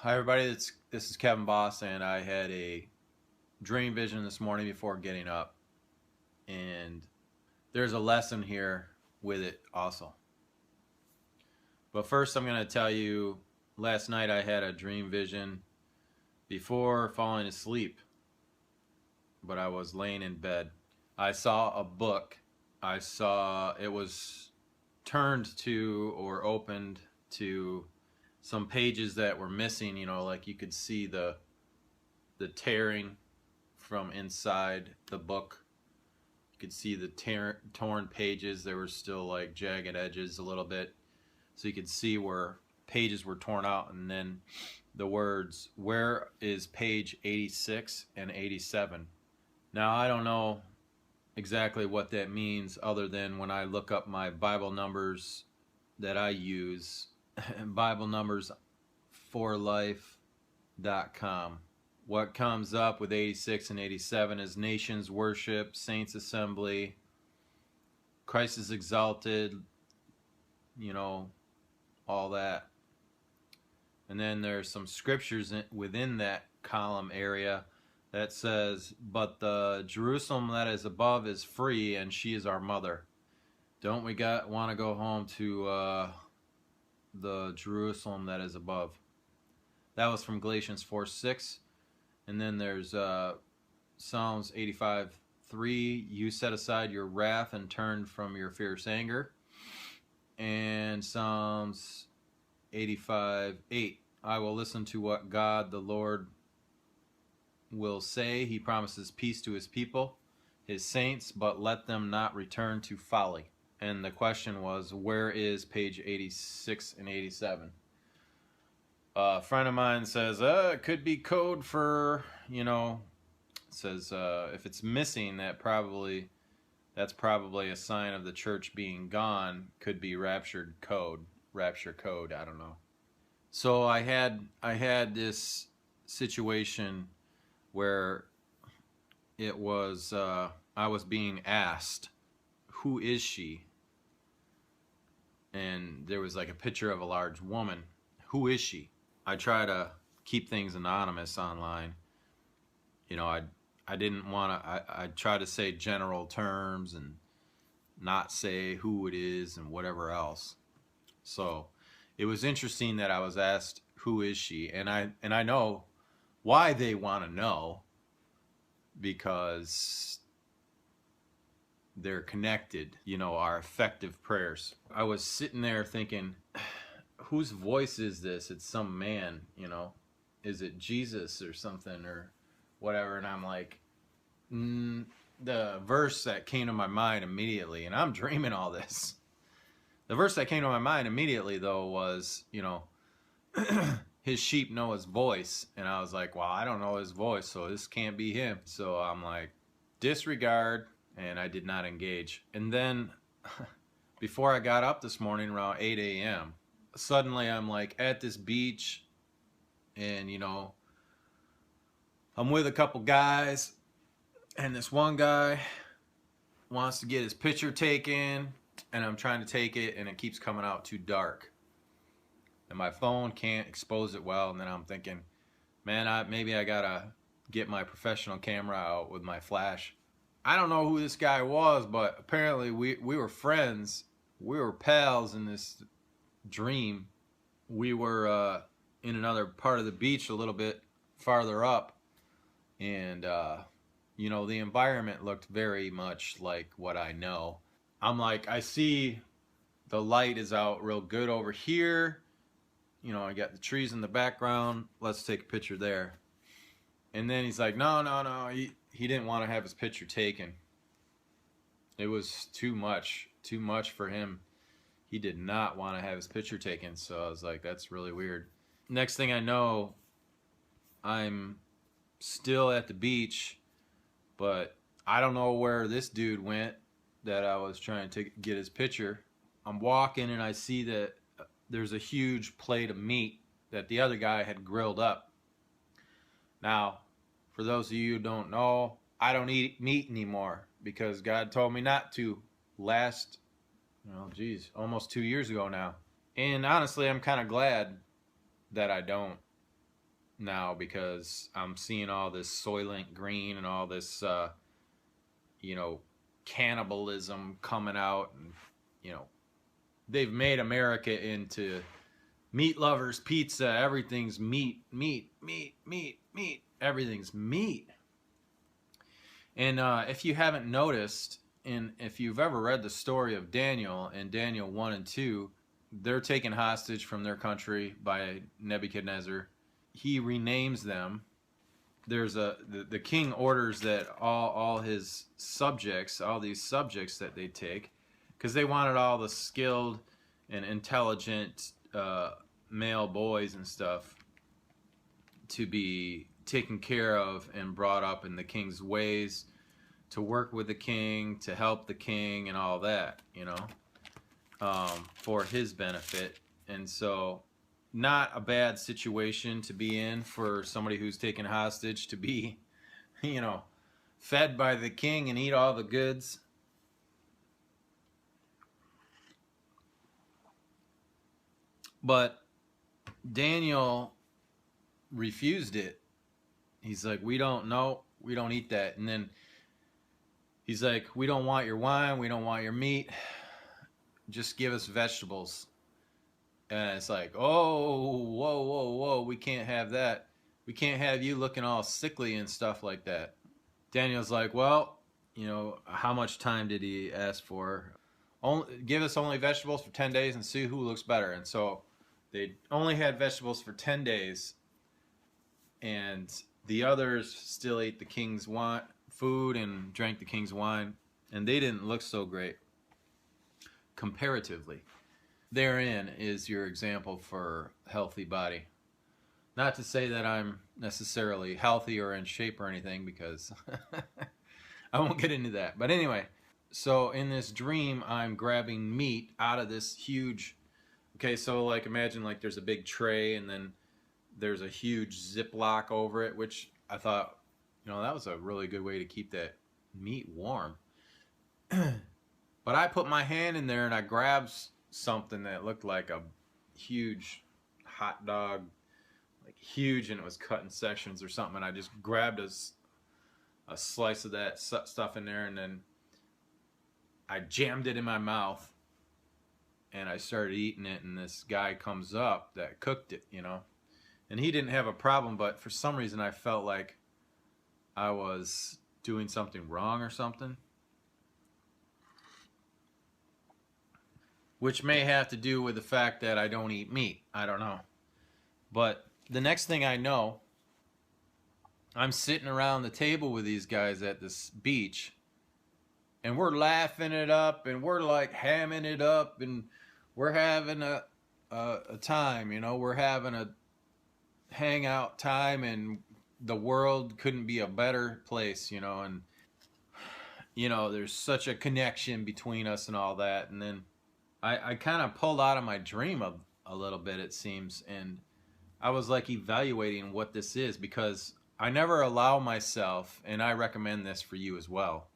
Hi everybody, this is Kevin Boss, and I had a dream vision this morning before getting up, and there's a lesson here with it also. But first I'm going to tell you, last night I had a dream vision before falling asleep, but I was laying in bed. I saw a book. I saw it was turned to or opened to some pages that were missing, like you could see the tearing from inside the book. You could see the torn pages. There were still like jagged edges a little bit, so you could see where pages were torn out, and then the words, "Where is page 86 and 87?" Now I don't know exactly what that means, other than when I look up my Bible numbers that I use, Bible numbers for life.com. What comes up with 86 and 87 is Nations Worship, Saints Assembly, Christ is Exalted, all that. And then there's some scriptures within that column area that says, "But the Jerusalem that is above is free, and she is our mother." Don't we want to go home to the Jerusalem that is above? That was from Galatians 4:6. And then there's Psalms 85:3. "You set aside your wrath and turned from your fierce anger." And Psalms 85:8. "I will listen to what God the Lord will say. He promises peace to his people, his saints, but let them not return to folly." And the question was, where is page 86 and 87? A friend of mine says, it could be code for, says if it's missing, that's probably a sign of the church being gone. Could be rapture code, I don't know. So I had this situation where it was I was being asked, "Who is she?" And there was like a picture of a large woman. Who is she? I try to keep things anonymous online. I didn't want to, I try to say general terms and not say who it is and whatever else. So it was interesting that I was asked, "Who is she?" And I know why they want to know, because they're connected, our effective prayers. I was sitting there thinking, whose voice is this? It's some man, is it Jesus or something or whatever? And I'm like, the verse that came to my mind immediately, and I'm dreaming all this. The verse that came to my mind immediately, though, was, his sheep know his voice. And I was like, well, I don't know his voice, so this can't be him. So I'm like, disregard, and I did not engage. And then before I got up this morning around 8 a.m., suddenly I'm like at this beach, and I'm with a couple guys, and this one guy wants to get his picture taken, and I'm trying to take it, and it keeps coming out too dark, and my phone can't expose it well. And then I'm thinking, man, maybe I gotta get my professional camera out with my flash. I don't know who this guy was, but apparently we were friends. We were pals in this dream. We were in another part of the beach a little bit farther up, and the environment looked very much like what I know. I'm like, I see the light is out real good over here. I got the trees in the background. Let's take a picture there. And then he's like, no. He didn't want to have his picture taken. It was too much for him. He did not want to have his picture taken. So I was like, that's really weird. Next thing I know, I'm still at the beach, but I don't know where this dude went that I was trying to get his picture. I'm walking, and I see that there's a huge plate of meat that the other guy had grilled up. Now, for those of you who don't know, I don't eat meat anymore because God told me not to last, almost 2 years ago now. And honestly, I'm kind of glad that I don't. now because I'm seeing all this Soylent Green and all this, you know, cannibalism coming out, and you know, they've made America into meat lovers pizza. Everything's meat, meat, meat, meat, meat. Everything's meat. And if you haven't noticed, and if you've ever read the story of Daniel in Daniel 1 and 2, they're taken hostage from their country by Nebuchadnezzar. He renames them. There's the king orders that all his subjects, all these subjects that they take, because they wanted all the skilled and intelligent male boys and stuff to be taken care of and brought up in the king's ways, to work with the king, to help the king and all that, you know, for his benefit. And so not a bad situation to be in for somebody who's taken hostage, to be, you know, fed by the king and eat all the goods. But Daniel refused it. He's like, we don't eat that. And then he's like, we don't want your wine, we don't want your meat, just give us vegetables. And it's like, oh, whoa, whoa, whoa, we can't have that. We can't have you looking all sickly and stuff like that. Daniel's like, well, you know, how much time did he ask for? Give us only vegetables for 10 days and see who looks better. And so they only had vegetables for 10 days. And the others still ate the king's food and drank the king's wine. And they didn't look so great comparatively. Therein is your example for healthy body. Not to say that I'm necessarily healthy or in shape or anything, because I won't get into that. But anyway, so in this dream, I'm grabbing meat out of this huge, okay, so like imagine like there's a big tray and then there's a huge Ziploc over it, which I thought, you know, that was a really good way to keep that meat warm. But I put my hand in there and I grabbed something that looked like a huge hot dog, like huge, and it was cut in sections or something, and I just grabbed a slice of that stuff in there, and then I jammed it in my mouth and I started eating it. And this guy comes up that cooked it, you know, and he didn't have a problem, but for some reason I felt like I was doing something wrong or something, which may have to do with the fact that I don't eat meat. I don't know. But the next thing I know, I'm sitting around the table with these guys at this beach, and we're laughing it up, and we're like hamming it up, and we're having a time, you know, we're having a hangout time, and the world couldn't be a better place, you know, and, you know, there's such a connection between us and all that. And then I kind of pulled out of my dream a little bit, it seems, and I was like evaluating what this is, because I never allow myself, and I recommend this for you as well,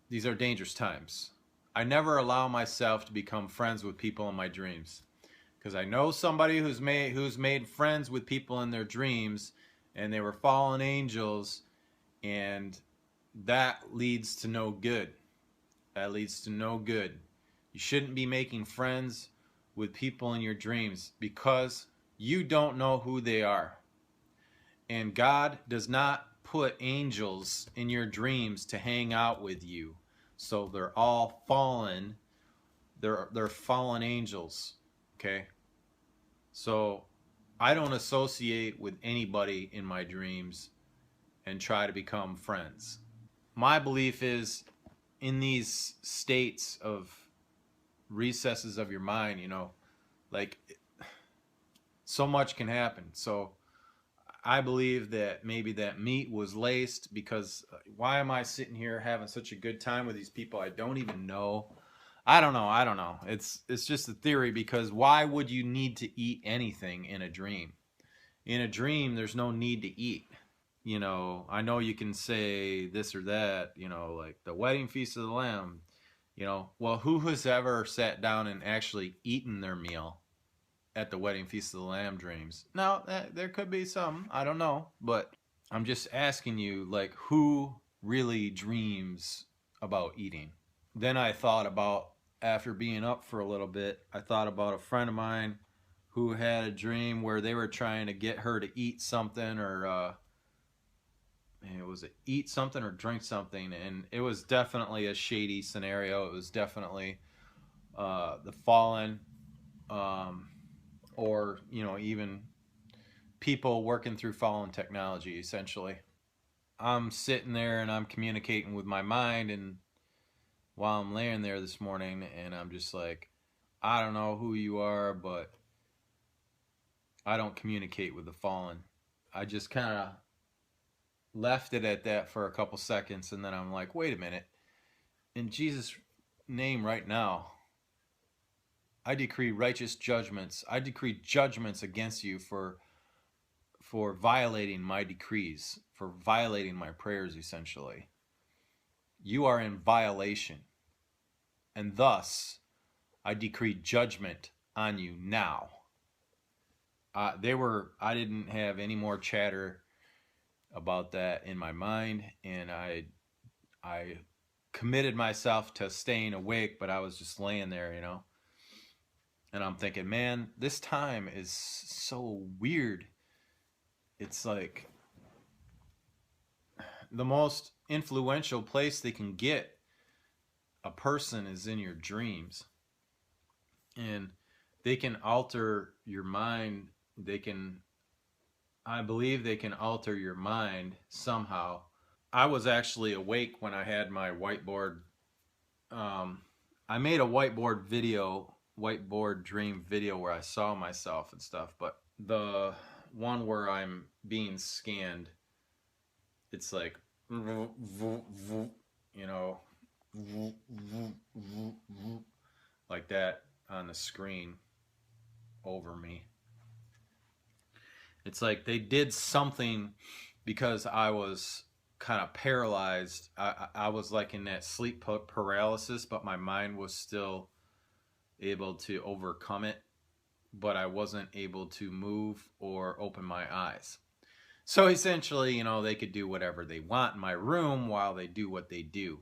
these are dangerous times. I never allow myself to become friends with people in my dreams, because I know somebody who's made friends with people in their dreams, and they were fallen angels, and that leads to no good. That leads to no good. You shouldn't be making friends with people in your dreams, because you don't know who they are. And God does not put angels in your dreams to hang out with you. So they're all fallen. They're fallen angels. Okay? So I don't associate with anybody in my dreams and try to become friends. My belief is, in these states of recesses of your mind, you know, like, so much can happen. So I believe that maybe that meat was laced, because why am I sitting here having such a good time with these people I don't even know? I don't know. It's just a theory, because why would you need to eat anything in a dream? In a dream, there's no need to eat. You know, I know you can say this or that, you know, like the wedding feast of the Lamb, you know, well, who has ever sat down and actually eaten their meal? at the wedding feast of the Lamb dreams. Now, there could be some, I don't know, but I'm just asking you, like, who really dreams about eating? Then I thought about, after being up for a little bit, I thought about a friend of mine who had a dream where they were trying to get her to eat something, or it was eat something or drink something, and it was definitely a shady scenario. It was definitely the fallen, or even people working through fallen technology, essentially. I'm sitting there and I'm communicating with my mind, and while I'm laying there this morning, and I'm just like, I don't know who you are, but I don't communicate with the fallen. I just kind of left it at that for a couple seconds, and then I'm like, wait a minute. In Jesus' name right now, I decree righteous judgments. I decree judgments against you for violating my decrees, for violating my prayers, essentially. You are in violation. And thus, I decree judgment on you now. I didn't have any more chatter about that in my mind, and I committed myself to staying awake, but I was just laying there, and I'm thinking, man, this time is so weird. It's like the most influential place they can get a person is in your dreams, and they can alter your mind. I believe they can alter your mind somehow. I was actually awake when I had my whiteboard. I made a whiteboard dream video where I saw myself and stuff, but the one where I'm being scanned, it's like, like that on the screen over me. It's like they did something because I was kind of paralyzed. I was like in that sleep paralysis, but my mind was still able to overcome it, but I wasn't able to move or open my eyes. So essentially, they could do whatever they want in my room while they do what they do.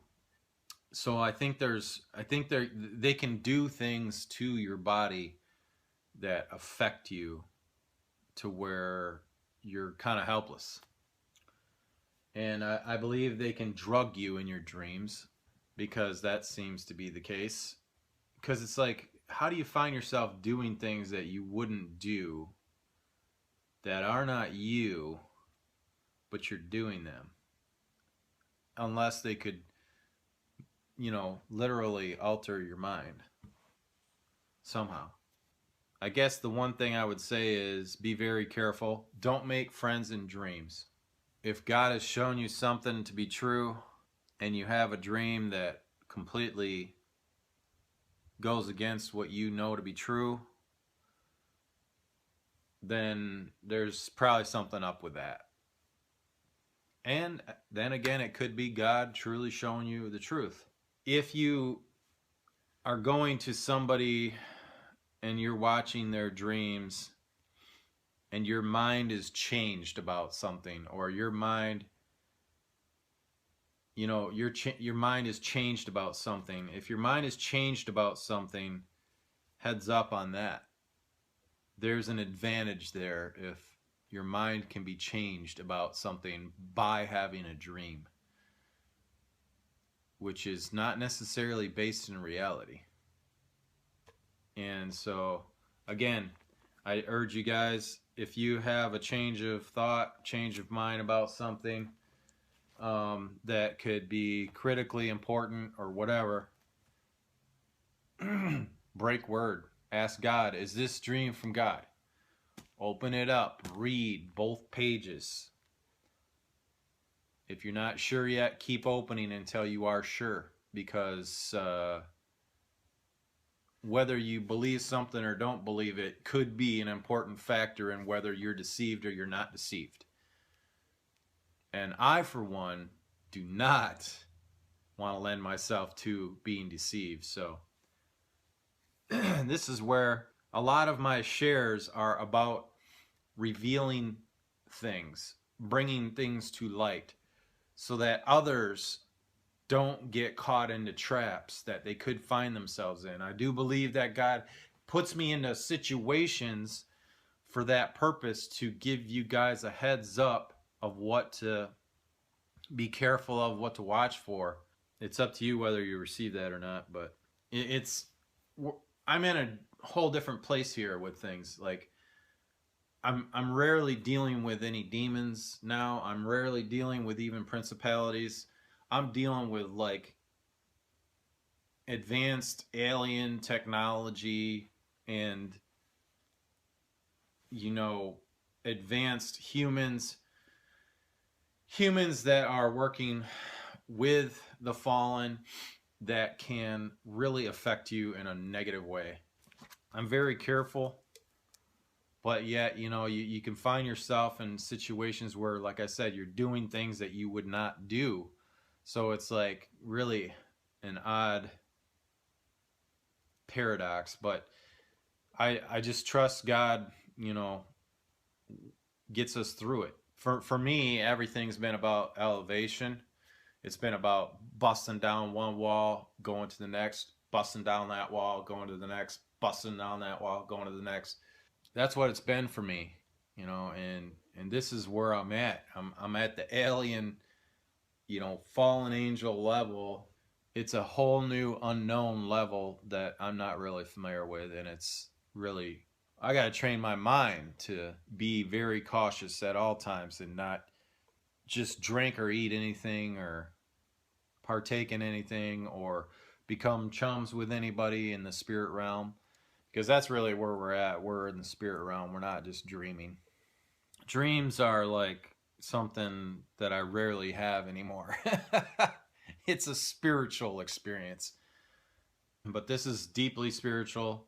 So I think they can do things to your body that affect you to where you're kind of helpless. And I believe they can drug you in your dreams, because that seems to be the case. Because it's like, how do you find yourself doing things that you wouldn't do, that are not you, but you're doing them? Unless they could, literally alter your mind somehow. I guess the one thing I would say is be very careful. Don't make friends in dreams. If God has shown you something to be true and you have a dream that completely goes against what you know to be true, then there's probably something up with that. And then again, it could be God truly showing you the truth. If you are going to somebody and you're watching their dreams and your mind is changed about something, or your mind, your mind is changed about something. If your mind is changed about something, heads up on that. There's an advantage there if your mind can be changed about something by having a dream, which is not necessarily based in reality. And so, again, I urge you guys, if you have a change of thought, change of mind about something that could be critically important or whatever, break word. Ask God, is this dream from God? Open it up. Read both pages. If you're not sure yet, keep opening until you are sure, because whether you believe something or don't believe it could be an important factor in whether you're deceived or you're not deceived. And I, for one, do not want to lend myself to being deceived. So this is where A lot of my shares are about revealing things, bringing things to light so that others don't get caught into traps that they could find themselves in. I do believe that God puts me into situations for that purpose, to give you guys a heads up of what to be careful of, what to watch for. It's up to you whether you receive that or not, but it's I'm in a whole different place here with things. Like I'm rarely dealing with any demons now. I'm rarely dealing with even principalities. I'm dealing with like advanced alien technology and, you know, advanced humans that are working with the fallen that can really affect you in a negative way. I'm very careful, but yet, you know, you can find yourself in situations where, like I said, you're doing things that you would not do. So it's like really an odd paradox, but I just trust God, you know, gets us through it. For me, everything's been about elevation. It's been about busting down one wall, going to the next, busting down that wall, going to the next, busting down that wall, going to the next. That's what it's been for me, you know, and this is where I'm at. I'm at the alien, you know, fallen angel level. It's a whole new unknown level that I'm not really familiar with, and it's really, I got to train my mind to be very cautious at all times and not just drink or eat anything or partake in anything or become chums with anybody in the spirit realm, because that's really where we're at. We're in the spirit realm. We're not just dreaming. Dreams are like something that I rarely have anymore. It's a spiritual experience, but this is deeply spiritual.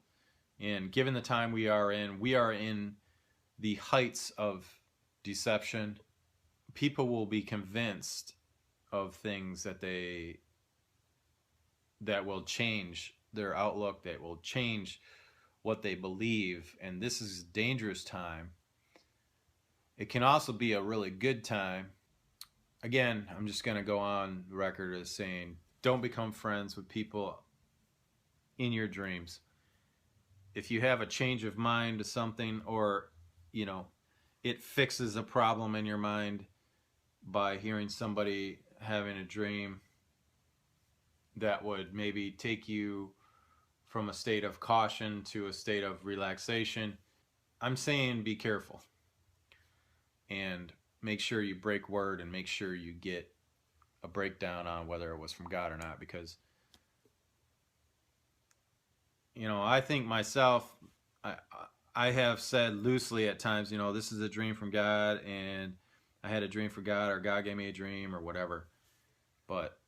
And given the time we are in the heights of deception. People will be convinced of things that will change their outlook, that will change what they believe, and this is a dangerous time. It can also be a really good time. Again, I'm just going to go on record as saying, don't become friends with people in your dreams. If you have a change of mind to something, or, you know, it fixes a problem in your mind by hearing somebody having a dream that would maybe take you from a state of caution to a state of relaxation, I'm saying be careful and make sure you break word and make sure you get a breakdown on whether it was from God or not. Because, you know, I think myself, I have said loosely at times, you know, this is a dream from God, and I had a dream from God, or God gave me a dream, or whatever. But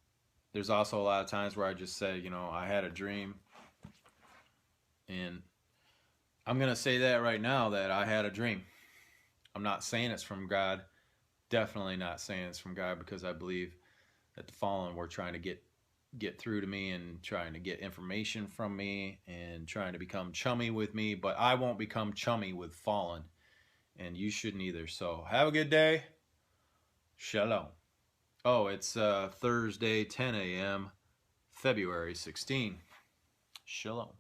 there's also a lot of times where I just say, you know, I had a dream, and I'm going to say that right now, that I had a dream. I'm not saying it's from God. Definitely not saying it's from God, because I believe that the fallen were trying to get through to me and trying to get information from me and trying to become chummy with me. But I won't become chummy with fallen, and you shouldn't either. So have a good day. Shalom. Oh, it's Thursday, 10 a.m., February 16. Shalom.